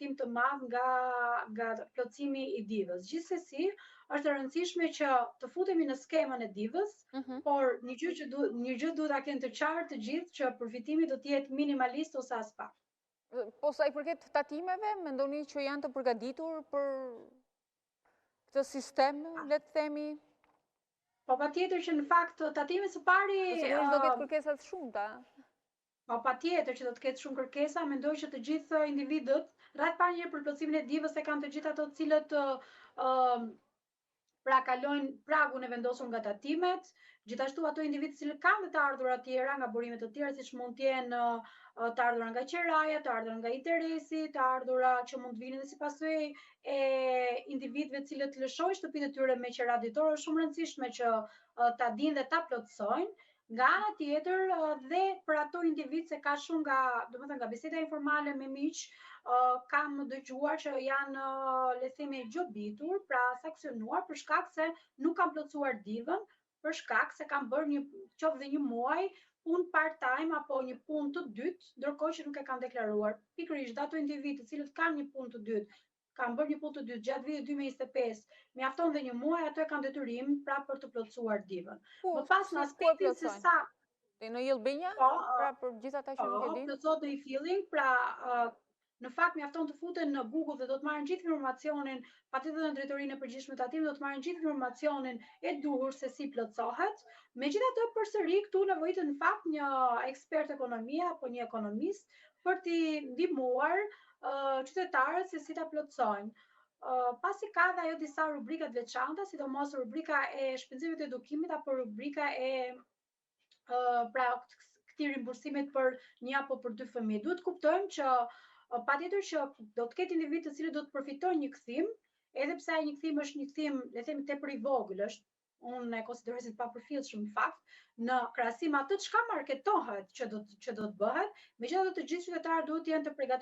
përfitim të madh nga plotësimi i divës. Gjithsesi, është e rëndësishme që të futemi në skemën e divës, por një gjë duhet ta kenë të qartë të gjithë që përfitimi do të jetë minimalist ose as pak. Po sa i përket tatimeve, mendoni që janë të përgatitur për këtë sistem, le të themi? Po patjetër që në fakt tatimi së pari sigurisht do ketë kërkesa të shumta. Po patjetër që do të ketë shumë kërkesa, mendoj që të gjithë individët, rreth parë një për plotësimin e divës e kanë të gjithë ato të cilët pra kalojnë pragun e vendosur nga tatimet, gjithashtu ato individë që kanë të ardhura të tjera, nga burime të tjera, siç mund të jenë të ardhura nga qeraja, të ardhura nga interesi, të ardhura që mund të vinë dhe si pasojë e individëve të cilët lëshojnë shtëpitë e tyre me qera ditore, është shumë e rëndësishme që ta dinë dhe ta plotësojnë. Nga ana tjetër dhe për ato individ se ka shumë nga biseda informale me miq, kam dëgjuar që janë le të themi gjobitur, pra saksionuar për shkak se nuk kanë plotësuar divën, për shkak se kanë bërë qoftë një muaj punë part-time apo një punë të dytë, ndërkohë që nuk e kanë deklaruar. Pikërisht ato individ të cilët kanë një punë të dytë, kanë bërë një punë të dytë gjatë vitit 2025, mjafton dhe një muaj, ato e kanë detyrim pra për të plotësuar divën. Më pas në aspektin se sa në Jellbenja, pra për gjithë ata që nuk e dinë. Plotësohet në e-filling, pra në fakt mjafton të futen në Google dhe do të marrin gjithë informacionin, patjetër në drejtorinë e përgjithshme të tatimit do të marrin gjithë informacionin e duhur se si plotësohet. Megjithatë, përsëri këtu nevojitet në fakt një ekspert ekonomie apo një ekonomist për t'i ndihmuar qytetarët se si ta plotësojnë. Pasi ka dhe ajo disa rubrika të veçanta, sidomos rubrika e shpenzimit të edukimit apo rubrika e pra këtij rimbursimit për një apo për dy fëmijë. Duhet kuptojmë që patjetër që do të ketë individ të cilët do të përfitojnë një kthim, edhe pse ai një kthim është një kthim, le të themi tepër i vogël, është unë e konsideroj si të papërfillshëm në fakt, në krahasim atë çka marketohet që do të bëhet, megjithatë të gjithë qytetarët duhet të jenë të përgatitur